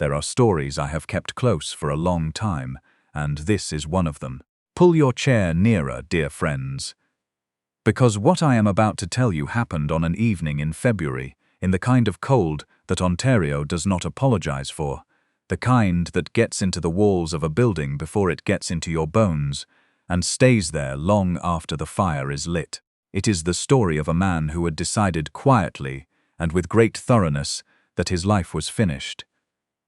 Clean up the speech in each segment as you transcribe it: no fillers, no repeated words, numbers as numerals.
There are stories I have kept close for a long time, and this is one of them. Pull your chair nearer, dear friends, because what I am about to tell you happened on an evening in February, in the kind of cold that Ontario does not apologize for, the kind that gets into the walls of a building before it gets into your bones, and stays there long after the fire is lit. It is the story of a man who had decided quietly and with great thoroughness that his life was finished,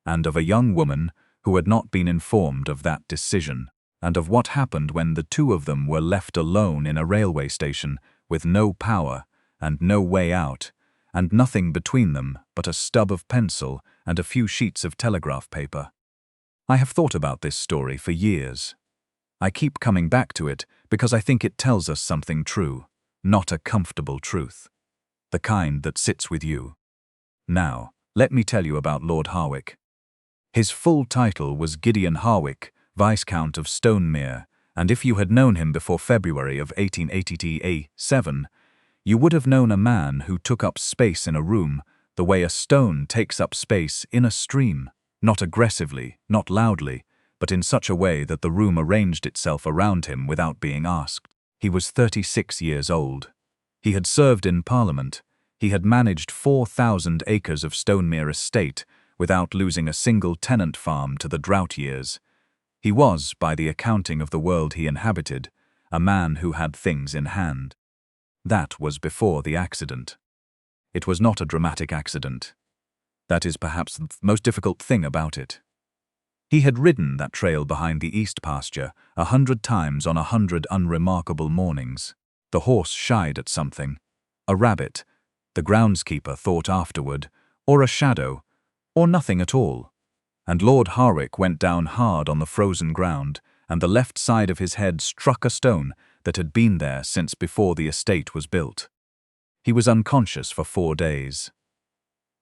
and of a young woman who had not been informed of that decision, and of what happened when the two of them were left alone in a railway station with no power and no way out, and nothing between them but a stub of pencil and a few sheets of telegraph paper. I have thought about this story for years. I keep coming back to it because I think it tells us something true, not a comfortable truth, the kind that sits with you. Now, let me tell you about Lord Harwick. His full title was Gideon Harwick, Viscount of Stonemere, and if you had known him before February of 1887, you would have known a man who took up space in a room the way a stone takes up space in a stream, not aggressively, not loudly, but in such a way that the room arranged itself around him without being asked. He was 36 years old. He had served in Parliament. He had managed 4,000 acres of Stonemere estate without losing a single tenant farm to the drought years. He was, by the accounting of the world he inhabited, a man who had things in hand. That was before the accident. It was not a dramatic accident. That is perhaps the most difficult thing about it. He had ridden that trail behind the east pasture 100 times on 100 unremarkable mornings. The horse shied at something, a rabbit, the groundskeeper thought afterward, or a shadow, or nothing at all. And Lord Harwick went down hard on the frozen ground, and the left side of his head struck a stone that had been there since before the estate was built. He was unconscious for 4 days.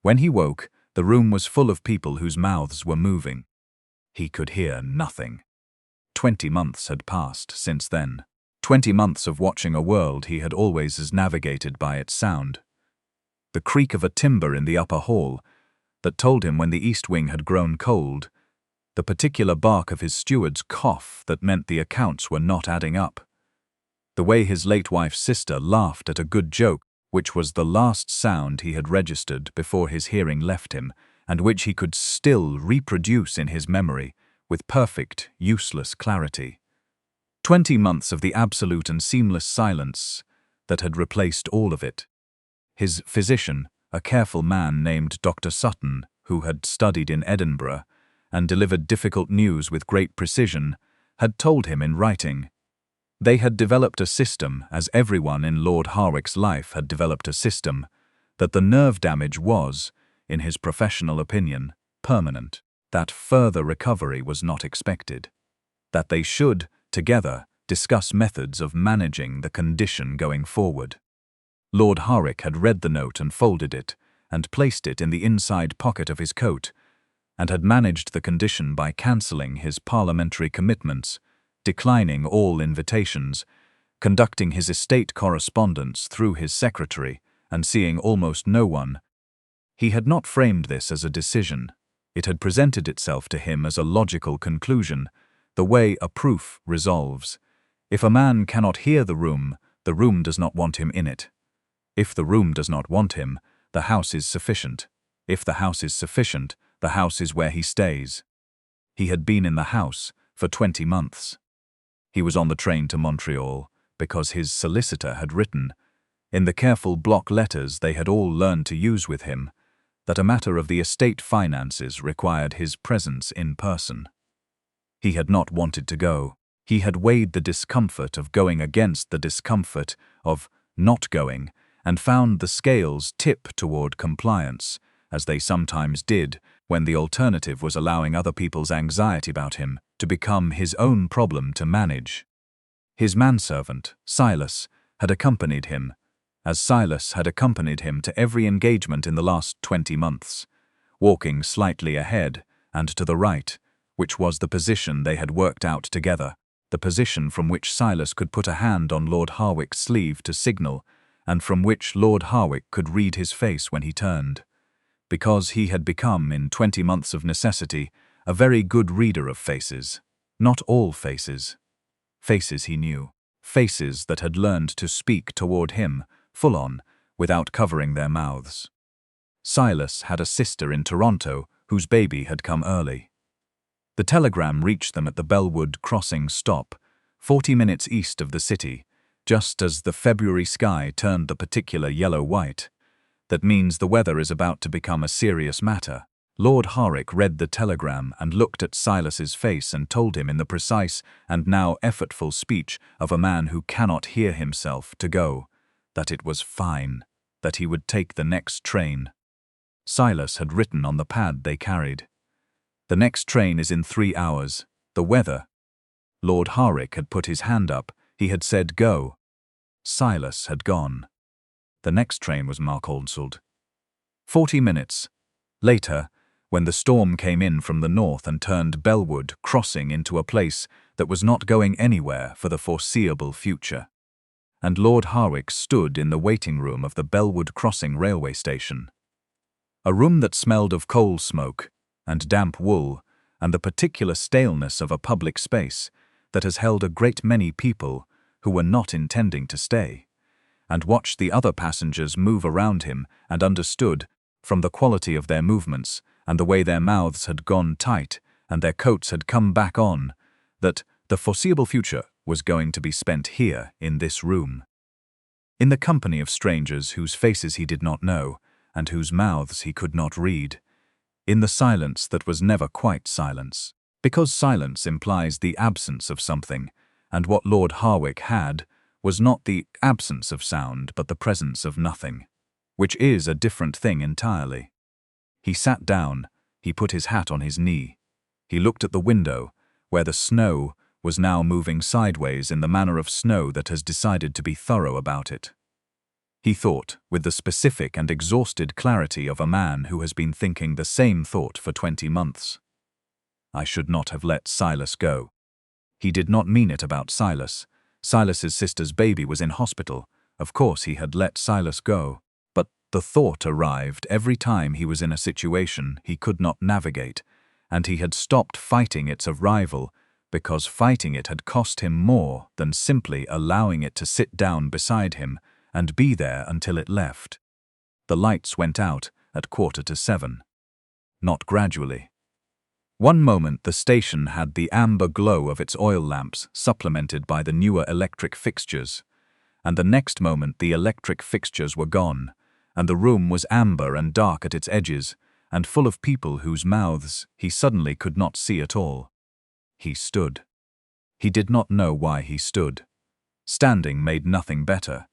When he woke, the room was full of people whose mouths were moving. He could hear nothing. 20 months had passed since then. 20 months of watching a world he had always navigated by its sound. The creak of a timber in the upper hall that told him when the east wing had grown cold, the particular bark of his steward's cough that meant the accounts were not adding up, the way his late wife's sister laughed at a good joke, which was the last sound he had registered before his hearing left him, and which he could still reproduce in his memory with perfect, useless clarity. 20 months of the absolute and seamless silence that had replaced all of it. His physician, a careful man named Dr. Sutton, who had studied in Edinburgh and delivered difficult news with great precision, had told him in writing. They had developed a system, as everyone in Lord Harwick's life had developed a system, that the nerve damage was, in his professional opinion, permanent, that further recovery was not expected, that they should, together, discuss methods of managing the condition going forward. Lord Harwick had read the note and folded it, and placed it in the inside pocket of his coat, and had managed the condition by cancelling his parliamentary commitments, declining all invitations, conducting his estate correspondence through his secretary, and seeing almost no one. He had not framed this as a decision. It had presented itself to him as a logical conclusion, the way a proof resolves. If a man cannot hear the room does not want him in it. If the room does not want him, the house is sufficient. If the house is sufficient, the house is where he stays. He had been in the house for 20 months. He was on the train to Montreal because his solicitor had written, in the careful block letters they had all learned to use with him, that a matter of the estate finances required his presence in person. He had not wanted to go. He had weighed the discomfort of going against the discomfort of not going, and found the scales tip toward compliance, as they sometimes did when the alternative was allowing other people's anxiety about him to become his own problem to manage. His manservant, Silas, had accompanied him, as Silas had accompanied him to every engagement in the last 20 months, walking slightly ahead and to the right, which was the position they had worked out together, the position from which Silas could put a hand on Lord Harwick's sleeve to signal, and from which Lord Harwick could read his face when he turned. because he had become, in 20 months of necessity, a very good reader of faces. Not all faces. Faces he knew. Faces that had learned to speak toward him, full on, without covering their mouths. Silas had a sister in Toronto whose baby had come early. The telegram reached them at the Bellwood Crossing stop, 40 minutes east of the city, just as the February sky turned the particular yellow-white. That means the weather is about to become a serious matter. Lord Harwick read the telegram and looked at Silas's face and told him in the precise and now effortful speech of a man who cannot hear himself to go, that it was fine, that he would take the next train. Silas had written on the pad they carried. The next train is in 3 hours. The weather. Lord Harwick had put his hand up. He had said go. Silas had gone. The next train was cancelled. 40 minutes later, when the storm came in from the north and turned Bellwood Crossing into a place that was not going anywhere for the foreseeable future. And Lord Harwick stood in the waiting room of the Bellwood Crossing railway station. A room that smelled of coal smoke and damp wool and the particular staleness of a public space that has held a great many people who were not intending to stay, and watched the other passengers move around him and understood, from the quality of their movements and the way their mouths had gone tight and their coats had come back on, that the foreseeable future was going to be spent here in this room. In the company of strangers whose faces he did not know and whose mouths he could not read. In the silence that was never quite silence, because silence implies the absence of something, and what Lord Harwick had was not the absence of sound but the presence of nothing, which is a different thing entirely. He sat down, he put his hat on his knee. He looked at the window, where the snow was now moving sideways in the manner of snow that has decided to be thorough about it. He thought, with the specific and exhausted clarity of a man who has been thinking the same thought for 20 months. I should not have let Silas go. He did not mean it about Silas. Silas's sister's baby was in hospital. Of course he had let Silas go. But the thought arrived every time he was in a situation he could not navigate, and he had stopped fighting its arrival because fighting it had cost him more than simply allowing it to sit down beside him and be there until it left. The lights went out at 7:15. Not gradually. One moment the station had the amber glow of its oil lamps supplemented by the newer electric fixtures, and the next moment the electric fixtures were gone, and the room was amber and dark at its edges, and full of people whose mouths he suddenly could not see at all. He stood. He did not know why he stood. Standing made nothing better.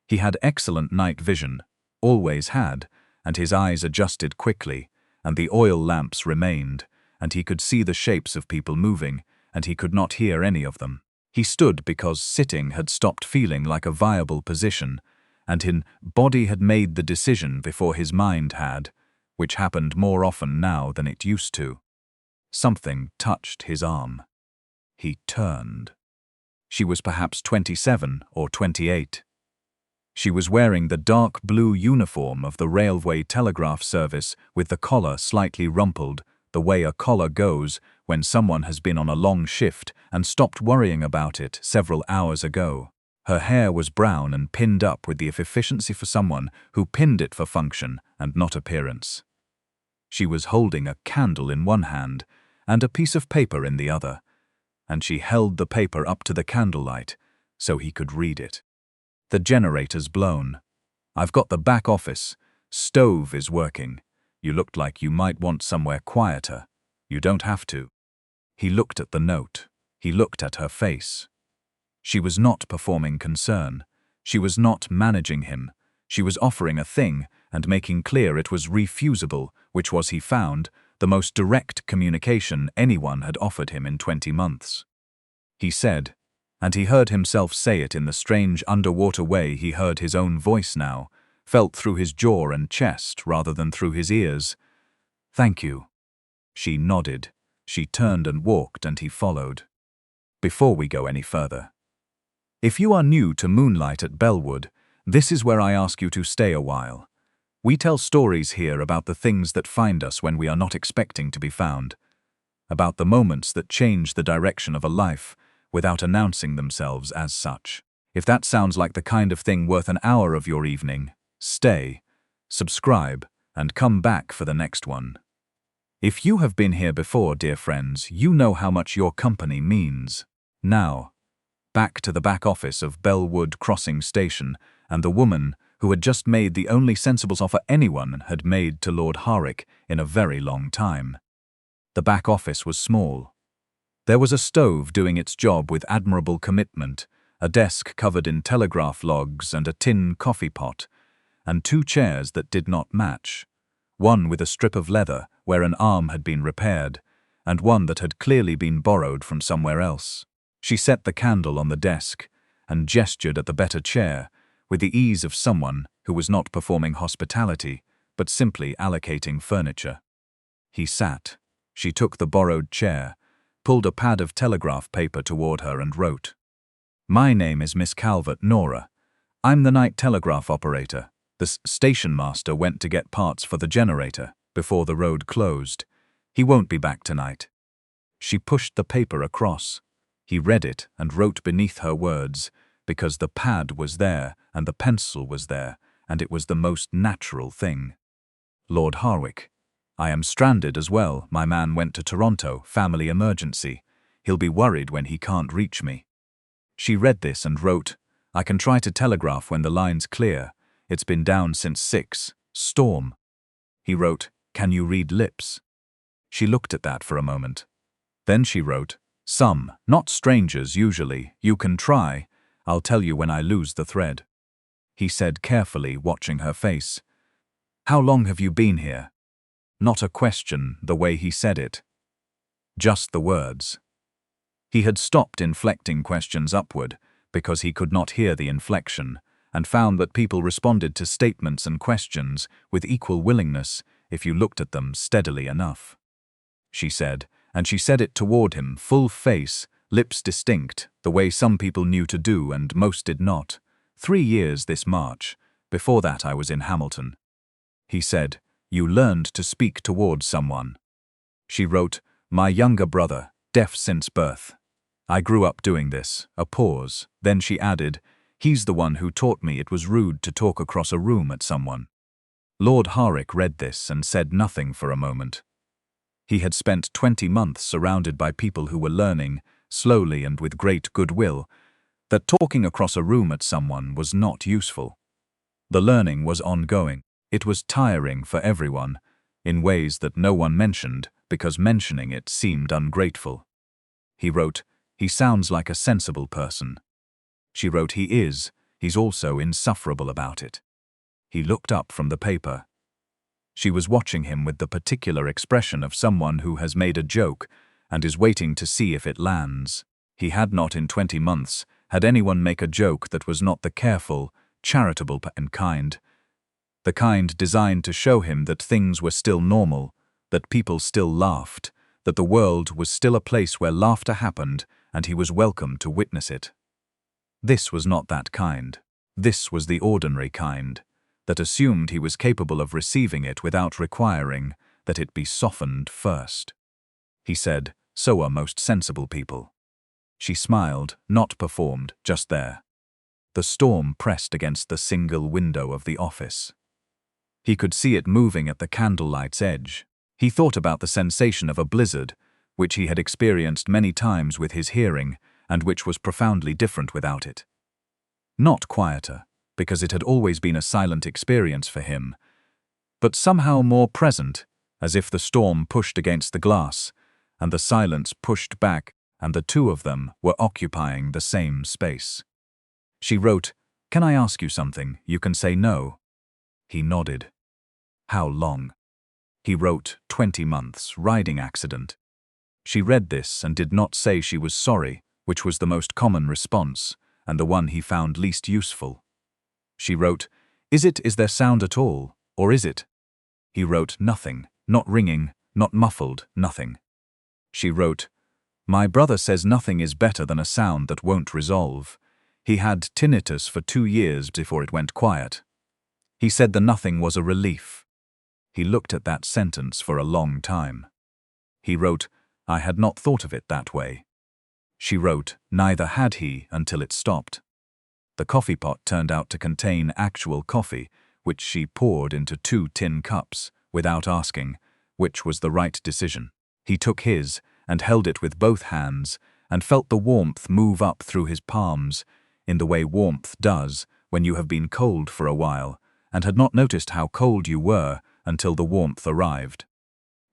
He had excellent night vision, always had, and his eyes adjusted quickly, and the oil lamps remained, and he could see the shapes of people moving, and he could not hear any of them. He stood because sitting had stopped feeling like a viable position, and his body had made the decision before his mind had, which happened more often now than it used to. Something touched his arm. He turned. She was perhaps 27 or 28. She was wearing the dark blue uniform of the railway telegraph service with the collar slightly rumpled, the way a collar goes when someone has been on a long shift and stopped worrying about it several hours ago. Her hair was brown and pinned up with the efficiency for someone who pinned it for function and not appearance. She was holding a candle in one hand and a piece of paper in the other, and she held the paper up to the candlelight so he could read it. The generator's blown. I've got the back office. Stove is working. You looked like you might want somewhere quieter. You don't have to. He looked at the note. He looked at her face. She was not performing concern. She was not managing him. She was offering a thing and making clear it was refusable, which was, he found, the most direct communication anyone had offered him in 20 months. He said, and he heard himself say it in the strange underwater way he heard his own voice now, felt through his jaw and chest rather than through his ears. "Thank you." She nodded. She turned and walked, and he followed. Before we go any further, if you are new to Moonlight at Bellwood, this is where I ask you to stay a while. We tell stories here about the things that find us when we are not expecting to be found, about the moments that change the direction of a life without announcing themselves as such. If that sounds like the kind of thing worth an hour of your evening, stay, subscribe, and come back for the next one. If you have been here before, dear friends, you know how much your company means. Now, back to the back office of Bellwood Crossing Station and the woman who had just made the only sensible offer anyone had made to Lord Harwick in a very long time. The back office was small. There was a stove doing its job with admirable commitment, a desk covered in telegraph logs and a tin coffee pot, and 2 chairs that did not match, one with a strip of leather where an arm had been repaired, and one that had clearly been borrowed from somewhere else. She set the candle on the desk and gestured at the better chair with the ease of someone who was not performing hospitality, but simply allocating furniture. He sat. She took the borrowed chair, pulled a pad of telegraph paper toward her and wrote, "My name is Miss Calvert, Nora. I'm the night telegraph operator. The station master went to get parts for the generator before the road closed. He won't be back tonight." She pushed the paper across. He read it and wrote beneath her words, because the pad was there and the pencil was there, and it was the most natural thing. "Lord Harwick. I am stranded as well. My man went to Toronto, family emergency. He'll be worried when he can't reach me." She read this and wrote, "I can try to telegraph when the line's clear. It's been down since 6. Storm." He wrote, "Can you read lips?" She looked at that for a moment. Then she wrote, "Some, not strangers usually. You can try. I'll tell you when I lose the thread." He said carefully, watching her face, "How long have you been here?" Not a question, the way he said it. Just the words. He had stopped inflecting questions upward because he could not hear the inflection, and found that people responded to statements and questions with equal willingness if you looked at them steadily enough. She said, and she said it toward him, full face, lips distinct, the way some people knew to do and most did not. 3 years this March. Before that I was in Hamilton. He said, "You learned to speak toward someone." She wrote, "My younger brother, deaf since birth. I grew up doing this." A pause. Then she added, "He's the one who taught me it was rude to talk across a room at someone." Lord Harwick read this and said nothing for a moment. He had spent 20 months surrounded by people who were learning, slowly and with great goodwill, that talking across a room at someone was not useful. The learning was ongoing. It was tiring for everyone, in ways that no one mentioned because mentioning it seemed ungrateful. He wrote, "He sounds like a sensible person." She wrote, "He is. He's also insufferable about it." He looked up from the paper. She was watching him with the particular expression of someone who has made a joke and is waiting to see if it lands. He had not in 20 months had anyone make a joke that was not the careful, charitable and kind. The kind designed to show him that things were still normal, that people still laughed, that the world was still a place where laughter happened and he was welcome to witness it. This was not that kind. This was the ordinary kind, that assumed he was capable of receiving it without requiring that it be softened first. He said, "So are most sensible people." She smiled, not performed, just there. The storm pressed against the single window of the office. He could see it moving at the candlelight's edge. He thought about the sensation of a blizzard, which he had experienced many times with his hearing, and which was profoundly different without it. Not quieter, because it had always been a silent experience for him, but somehow more present, as if the storm pushed against the glass, and the silence pushed back, and the two of them were occupying the same space. She wrote, "Can I ask you something? You can say no." He nodded. "How long?" He wrote, 20 months, riding accident. She read this and did not say she was sorry, which was the most common response, and the one he found least useful. She wrote, Is there sound at all, or is it?" He wrote, "Nothing, not ringing, not muffled, nothing." She wrote, "My brother says nothing is better than a sound that won't resolve. He had tinnitus for 2 years before it went quiet. He said the nothing was a relief. He looked at that sentence for a long time. He wrote, I had not thought of it that way. She wrote, neither had he until it stopped. The coffee pot turned out to contain actual coffee, which she poured into 2 tin cups, without asking, which was the right decision. He took his and held it with both hands and felt the warmth move up through his palms, in the way warmth does when you have been cold for a while and had not noticed how cold you were until the warmth arrived.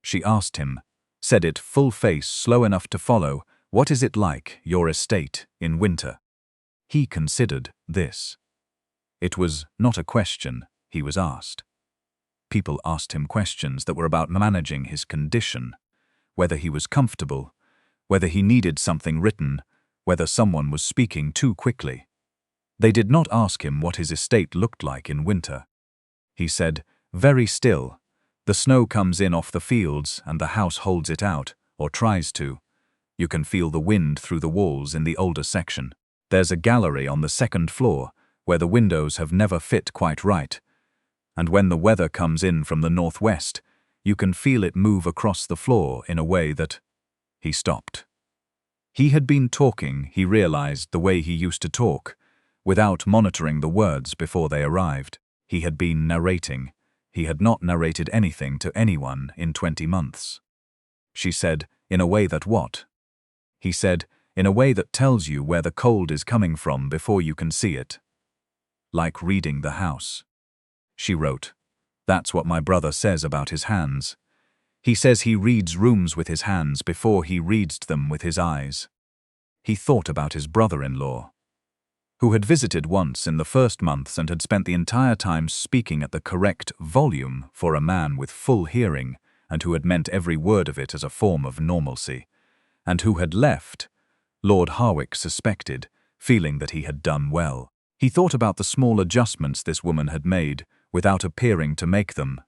She asked him, said it full face, slow enough to follow, what is it like, your estate, in winter? He considered this. It was not a question he was asked. People asked him questions that were about managing his condition, whether he was comfortable, whether he needed something written, whether someone was speaking too quickly. They did not ask him what his estate looked like in winter. He said, very still. The snow comes in off the fields and the house holds it out, or tries to. You can feel the wind through the walls in the older section. There's a gallery on the 2nd floor where the windows have never fit quite right. And when the weather comes in from the northwest, you can feel it move across the floor in a way that… He stopped. He had been talking, he realized, the way he used to talk, without monitoring the words before they arrived. He had been narrating. He had not narrated anything to anyone in 20 months. She said, in a way that what? He said, in a way that tells you where the cold is coming from before you can see it. Like reading the house. She wrote, that's what my brother says about his hands. He says he reads rooms with his hands before he reads them with his eyes. He thought about his brother-in-law, who had visited once in the first months and had spent the entire time speaking at the correct volume for a man with full hearing, and who had meant every word of it as a form of normalcy, and who had left, Lord Harwick suspected, feeling that he had done well. He thought about the small adjustments this woman had made, without appearing to make them.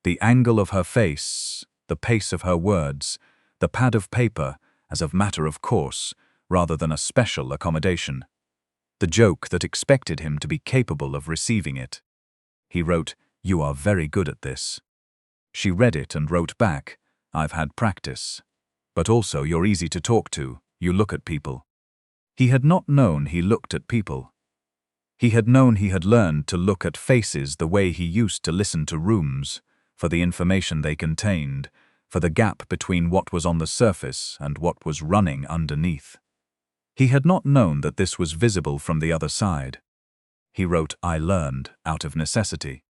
The angle of her face, the pace of her words, the pad of paper as a matter of course, rather than a special accommodation. The joke that expected him to be capable of receiving it. He wrote, you are very good at this. She read it and wrote back, I've had practice. But also you're easy to talk to, you look at people. He had not known he looked at people. He had known he had learned to look at faces the way he used to listen to rooms, for the information they contained, for the gap between what was on the surface and what was running underneath. He had not known that this was visible from the other side. He wrote, I learned out of necessity.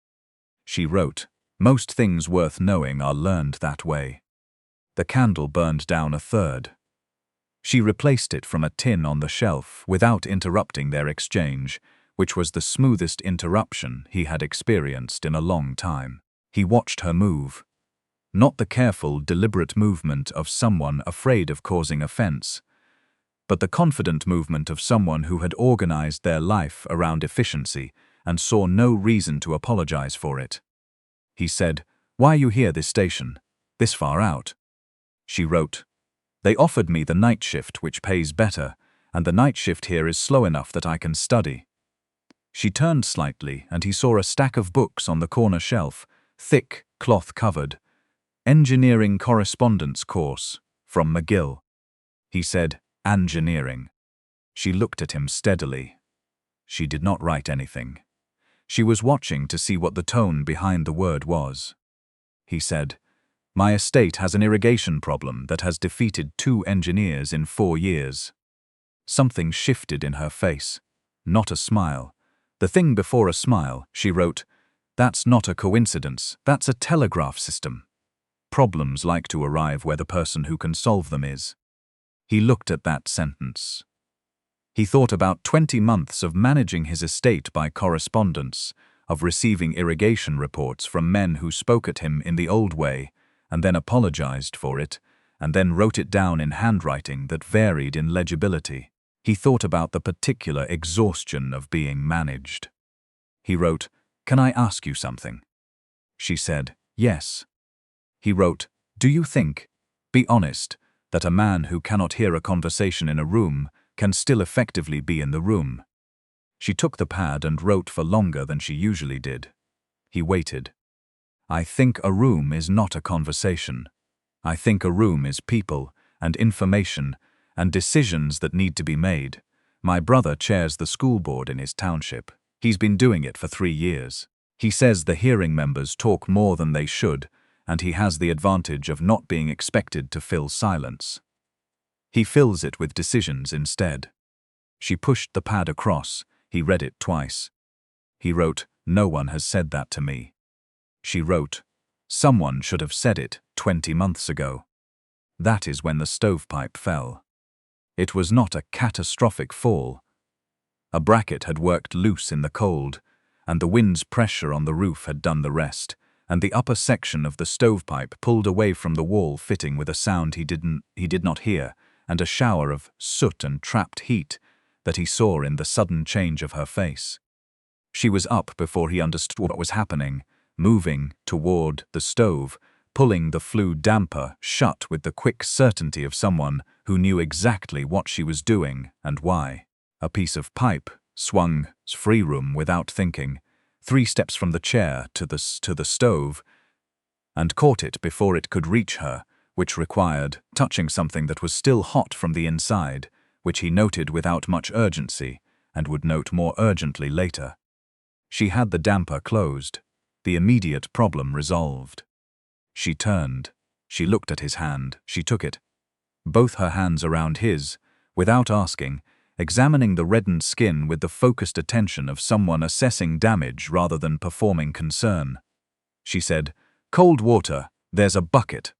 She wrote, most things worth knowing are learned that way. The candle burned down a third. She replaced it from a tin on the shelf without interrupting their exchange, which was the smoothest interruption he had experienced in a long time. He watched her move. Not the careful, deliberate movement of someone afraid of causing offense, but the confident movement of someone who had organized their life around efficiency and saw no reason to apologize for it. He said, why are you here this station, this far out? She wrote, they offered me the night shift which pays better, and the night shift here is slow enough that I can study. She turned slightly and he saw a stack of books on the corner shelf, thick, cloth-covered. Engineering Correspondence Course, from McGill. He said, engineering. She looked at him steadily. She did not write anything. She was watching to see what the tone behind the word was. He said, my estate has an irrigation problem that has defeated 2 engineers in 4 years. Something shifted in her face. Not a smile. The thing before a smile, she wrote, that's not a coincidence, that's a telegraph system. Problems like to arrive where the person who can solve them is. He looked at that sentence. He thought about 20 months of managing his estate by correspondence, of receiving irrigation reports from men who spoke at him in the old way, and then apologized for it, and then wrote it down in handwriting that varied in legibility. He thought about the particular exhaustion of being managed. He wrote, can I ask you something? She said, yes. He wrote, do you think, be honest, that a man who cannot hear a conversation in a room can still effectively be in the room? She took the pad and wrote for longer than she usually did. He waited. I think a room is not a conversation. I think a room is people and information and decisions that need to be made. My brother chairs the school board in his township. He's been doing it for 3 years. He says the hearing members talk more than they should, and he has the advantage of not being expected to fill silence. He fills it with decisions instead. She pushed the pad across. He read it twice. He wrote, "No one has said that to me." She wrote, "Someone should have said it 20 months ago." That is when the stovepipe fell. It was not a catastrophic fall. A bracket had worked loose in the cold, and the wind's pressure on the roof had done the rest, and the upper section of the stovepipe pulled away from the wall fitting with a sound he did not hear, and a shower of soot and trapped heat that he saw in the sudden change of her face. She was up before he understood what was happening, moving toward the stove, pulling the flue damper shut with the quick certainty of someone who knew exactly what she was doing and why. A piece of pipe swung free room without thinking, 3 steps from the chair to the stove, and caught it before it could reach her, which required touching something that was still hot from the inside, which he noted without much urgency and would note more urgently later. She had the damper closed, the immediate problem resolved. She turned. She looked at his hand. She took it. Both her hands around his, without asking, examining the reddened skin with the focused attention of someone assessing damage rather than performing concern. She said, "Cold water, there's a bucket."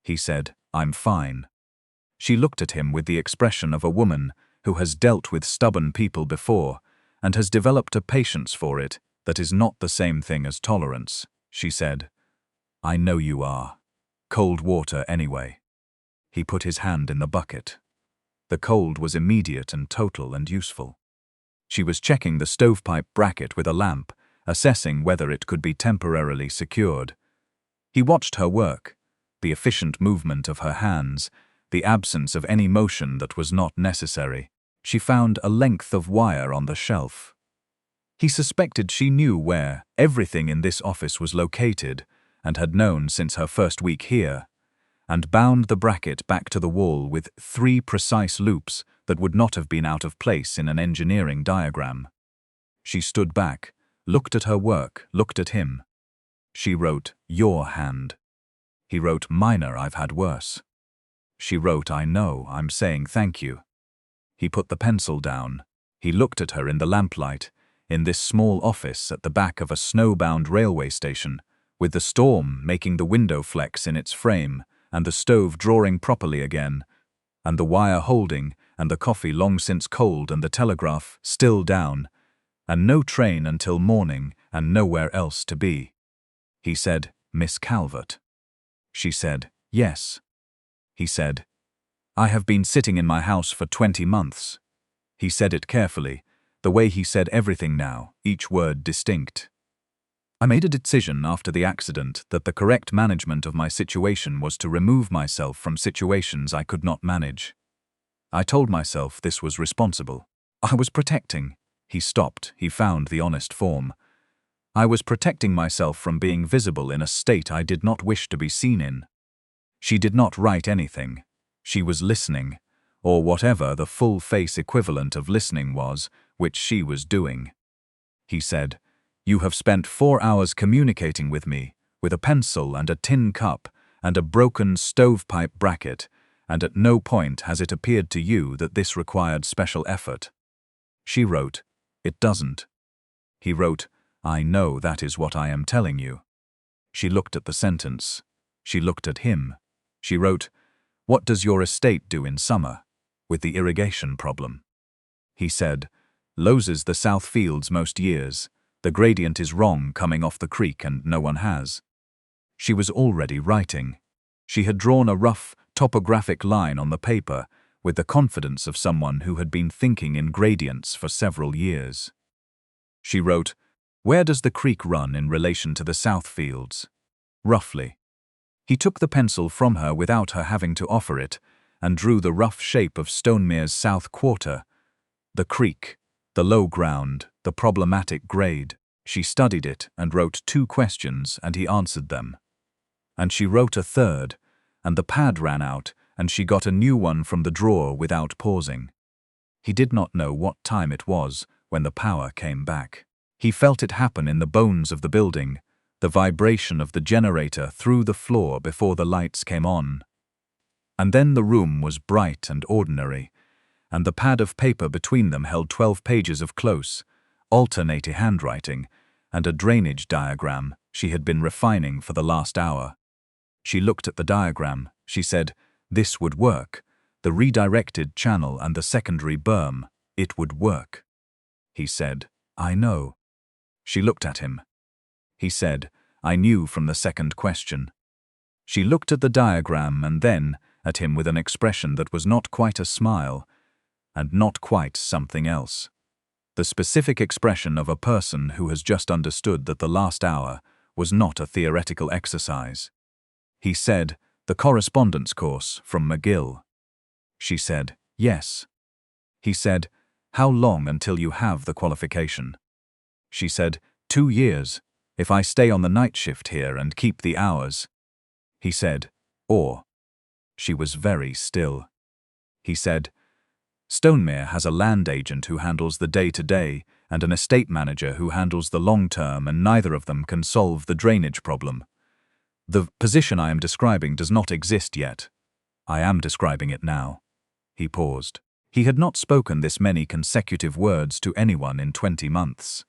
He said, "I'm fine." She looked at him with the expression of a woman who has dealt with stubborn people before and has developed a patience for it that is not the same thing as tolerance. She said, "I know you are. Cold water anyway." He put his hand in the bucket. The cold was immediate and total and useful. She was checking the stovepipe bracket with a lamp, assessing whether it could be temporarily secured. He watched her work, the efficient movement of her hands, the absence of any motion that was not necessary. She found a length of wire on the shelf. He suspected she knew where everything in this office was located and had known since her first week here, and bound the bracket back to the wall with 3 precise loops that would not have been out of place in an engineering diagram. She stood back, looked at her work, looked at him. She wrote, "Your hand." He wrote, "Minor, I've had worse." She wrote, "I know, I'm saying thank you." He put the pencil down. He looked at her in the lamplight, in this small office at the back of a snowbound railway station, with the storm making the window flex in its frame, and the stove drawing properly again, and the wire holding, and the coffee long since cold, and the telegraph still down, and no train until morning, and nowhere else to be. He said, "Miss Calvert." She said, "Yes." He said, "I have been sitting in my house for 20 months. He said it carefully, the way he said everything now, each word distinct. "I made a decision after the accident that the correct management of my situation was to remove myself from situations I could not manage. I told myself this was responsible. I was protecting." He stopped. He found the honest form. "I was protecting myself from being visible in a state I did not wish to be seen in." She did not write anything. She was listening, or whatever the full-face equivalent of listening was, which she was doing. He said, "You have spent 4 hours communicating with me, with a pencil and a tin cup and a broken stovepipe bracket, and at no point has it appeared to you that this required special effort." She wrote, "It doesn't." He wrote, "I know that is what I am telling you." She looked at the sentence. She looked at him. She wrote, "What does your estate do in summer, with the irrigation problem?" He said, "Loses the south fields most years. The gradient is wrong coming off the creek and no one has." She was already writing. She had drawn a rough, topographic line on the paper with the confidence of someone who had been thinking in gradients for several years. She wrote, "Where does the creek run in relation to the south fields?" Roughly. He took the pencil from her without her having to offer it, and drew the rough shape of Stonemere's south quarter, the creek, the low ground, the problematic grade. She studied it and wrote 2 questions, and he answered them. And she wrote a third, and the pad ran out, and she got a new one from the drawer without pausing. He did not know what time it was when the power came back. He felt it happen in the bones of the building, the vibration of the generator through the floor before the lights came on. And then the room was bright and ordinary, and the pad of paper between them held 12 pages of close, alternating handwriting and a drainage diagram she had been refining for the last hour. She looked at the diagram. She said, "This would work. The redirected channel and the secondary berm, it would work." He said, "I know." She looked at him. He said, "I knew from the second question." She looked at the diagram and then at him with an expression that was not quite a smile and not quite something else. The specific expression of a person who has just understood that the last hour was not a theoretical exercise. He said, "The correspondence course from McGill." She said, "Yes." He said, "How long until you have the qualification?" She said, 2 years, if I stay on the night shift here and keep the hours." He said, "Or." She was very still. He said, "Stonemere has a land agent who handles the day-to-day and an estate manager who handles the long-term, and neither of them can solve the drainage problem. The position I am describing does not exist yet. I am describing it now." He paused. He had not spoken this many consecutive words to anyone in 20 months.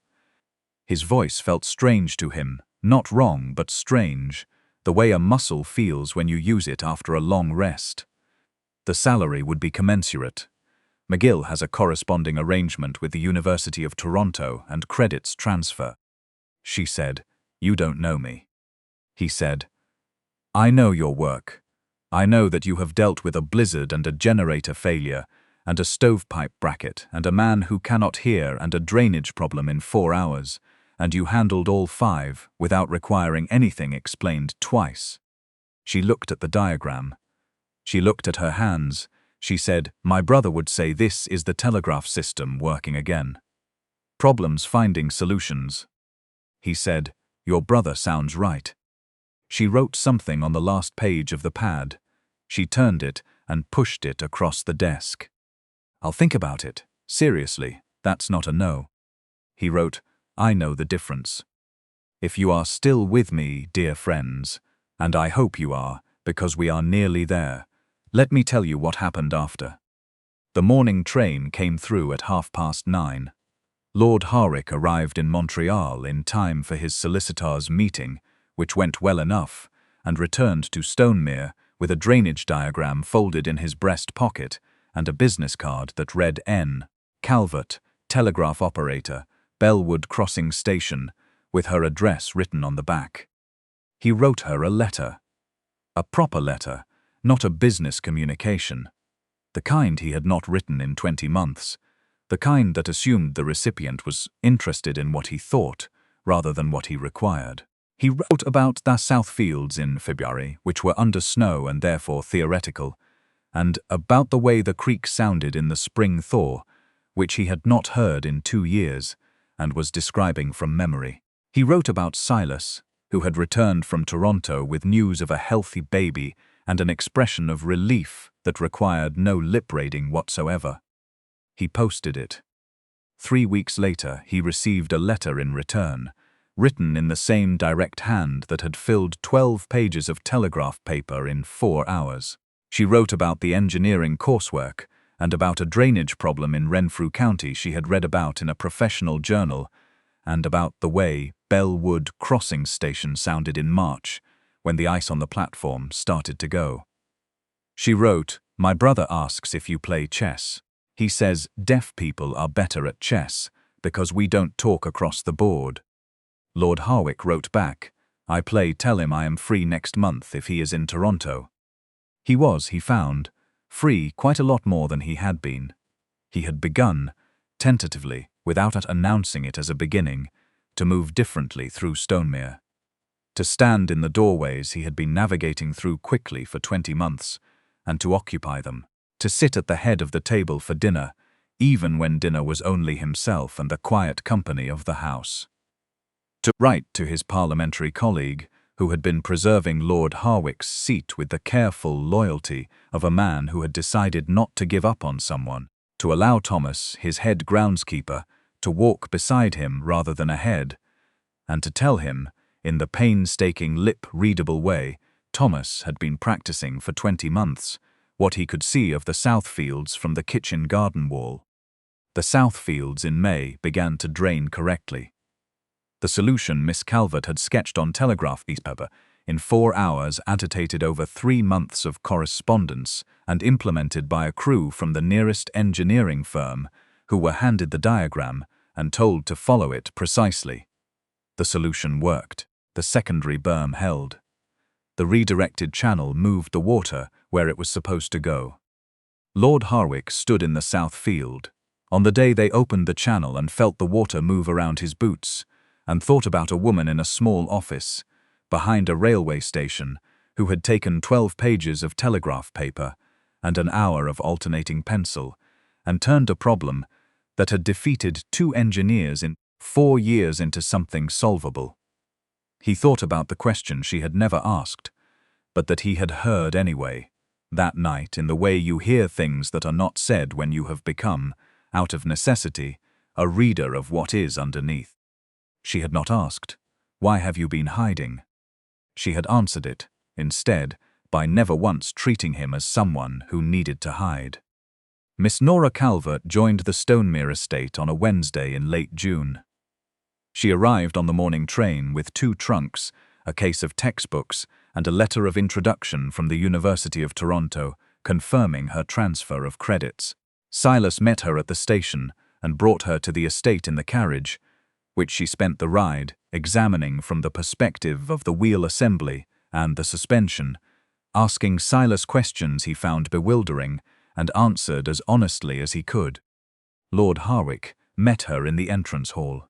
His voice felt strange to him, not wrong but strange, the way a muscle feels when you use it after a long rest. The salary would be commensurate. McGill has a corresponding arrangement with the University of Toronto and credits transfer. She said, "You don't know me." He said, "I know your work. I know that you have dealt with a blizzard and a generator failure and a stovepipe bracket and a man who cannot hear and a drainage problem in 4 hours, and you handled all 5 without requiring anything explained twice." She looked at the diagram. She looked at her hands. She said, "My brother would say this is the telegraph system working again. Problems finding solutions." He said, "Your brother sounds right." She wrote something on the last page of the pad. She turned it and pushed it across the desk. "I'll think about it. Seriously, that's not a no." He wrote, "I know the difference. If you are still with me, dear friends, and I hope you are, because we are nearly there, let me tell you what happened after." The morning train came through at 9:30. Lord Harwick arrived in Montreal in time for his solicitors' meeting, which went well enough, and returned to Stonemere with a drainage diagram folded in his breast pocket and a business card that read N. Calvert, telegraph operator, Bellwood Crossing Station, with her address written on the back. He wrote her a letter. A proper letter, not a business communication. The kind he had not written in 20 months. The kind that assumed the recipient was interested in what he thought, rather than what he required. He wrote about the South Fields in February, which were under snow and therefore theoretical, and about the way the creek sounded in the spring thaw, which he had not heard in 2 years, and was describing from memory. He wrote about Silas, who had returned from Toronto with news of a healthy baby and an expression of relief that required no lip-reading whatsoever. He posted it. 3 weeks later, he received a letter in return, written in the same direct hand that had filled 12 pages of telegraph paper in 4 hours. She wrote about the engineering coursework and about a drainage problem in Renfrew County she had read about in a professional journal, and about the way Bellwood Crossing Station sounded in March, when the ice on the platform started to go. She wrote, "My brother asks if you play chess. He says deaf people are better at chess because we don't talk across the board." Lord Harwick wrote back, "I tell him I am free next month if he is in Toronto." He was, he found, free quite a lot more than he had been. He had begun, tentatively, without announcing it as a beginning, to move differently through Stonemere. To stand in the doorways he had been navigating through quickly for 20 months, and to occupy them. To sit at the head of the table for dinner, even when dinner was only himself and the quiet company of the house. to write to his parliamentary colleague, who had been preserving Lord Harwick's seat with the careful loyalty of a man who had decided not to give up on someone, to allow Thomas, his head groundskeeper, to walk beside him rather than ahead, and to tell him, in the painstaking lip-readable way Thomas had been practicing for 20 months, what he could see of the Southfields from the kitchen garden wall. The Southfields in May began to drain correctly. The solution Miss Calvert had sketched on telegraph paper in 4 hours agitated over 3 months of correspondence and implemented by a crew from the nearest engineering firm, who were handed the diagram and told to follow it precisely. The solution worked. The secondary berm held. The redirected channel moved the water where it was supposed to go. Lord Harwick stood in the south field, on the day they opened the channel, and felt the water move around his boots, and thought about a woman in a small office, behind a railway station, who had taken 12 pages of telegraph paper and an hour of alternating pencil, and turned a problem that had defeated 2 engineers in 4 years into something solvable. He thought about the question she had never asked, but that he had heard anyway, that night, in the way you hear things that are not said when you have become, out of necessity, a reader of what is underneath. She had not asked, "Why have you been hiding?" She had answered it, instead, by never once treating him as someone who needed to hide. Miss Nora Calvert joined the Stonemere estate on a Wednesday in late June. She arrived on the morning train with 2 trunks, a case of textbooks, and a letter of introduction from the University of Toronto confirming her transfer of credits. Silas met her at the station and brought her to the estate in the carriage, which she spent the ride examining from the perspective of the wheel assembly and the suspension, asking Silas questions he found bewildering and answered as honestly as he could. Lord Harwick met her in the entrance hall.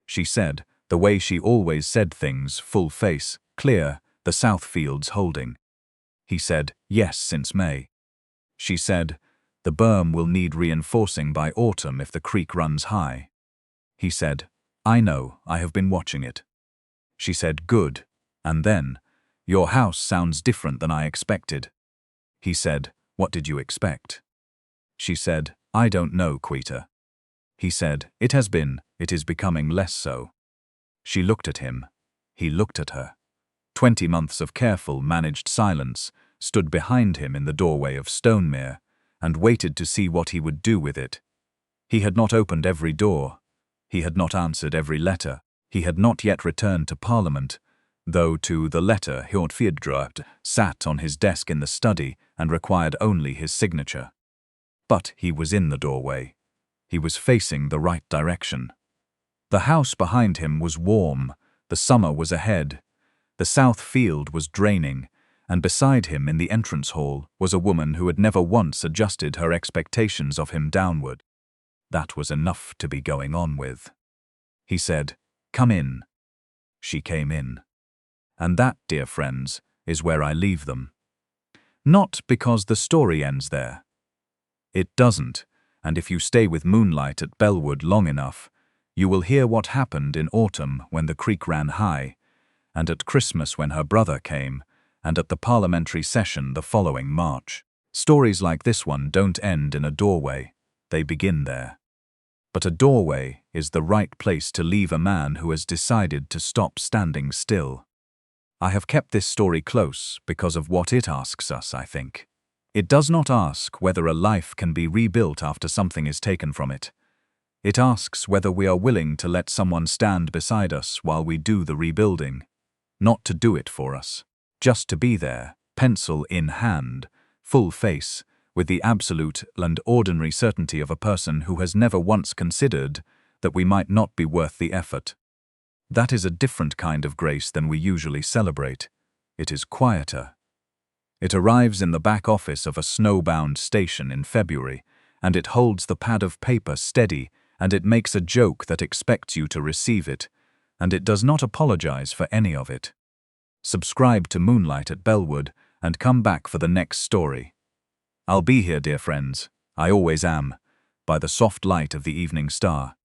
She said, the way she always said things, full face, clear, the Southfields holding. He said, yes, since May. She said, the berm will need reinforcing by autumn if the creek runs high. He said, I know, I have been watching it. She said, good. And then, your house sounds different than I expected. He said, what did you expect? She said, I don't know, Quita. He said, it is becoming less so. She looked at him. He looked at her. 20 months of careful, managed silence stood behind him in the doorway of Stonemere and waited to see what he would do with it. He had not opened every door. He had not answered every letter. He had not yet returned to Parliament, though to the letter Heroine sat on his desk in the study and required only his signature. But he was in the doorway. He was facing the right direction. The house behind him was warm, the summer was ahead, the south field was draining, and beside him in the entrance hall was a woman who had never once adjusted her expectations of him downward. That was enough to be going on with. He said, come in. She came in. And that, dear friends, is where I leave them. Not because the story ends there. It doesn't, and if you stay with Moonlight at Bellwood long enough, you will hear what happened in autumn when the creek ran high, and at Christmas when her brother came, and at the parliamentary session the following March. Stories like this one don't end in a doorway, they begin there. But a doorway is the right place to leave a man who has decided to stop standing still. I have kept this story close because of what it asks us, I think. It does not ask whether a life can be rebuilt after something is taken from it. It asks whether we are willing to let someone stand beside us while we do the rebuilding. Not to do it for us, just to be there, pencil in hand, full face, with the absolute and ordinary certainty of a person who has never once considered that we might not be worth the effort. That is a different kind of grace than we usually celebrate. It is quieter. It arrives in the back office of a snowbound station in February, and it holds the pad of paper steady, and it makes a joke that expects you to receive it, and it does not apologize for any of it. Subscribe to Moonlight at Bellwood and come back for the next story. I'll be here, dear friends. I always am, by the soft light of the evening star.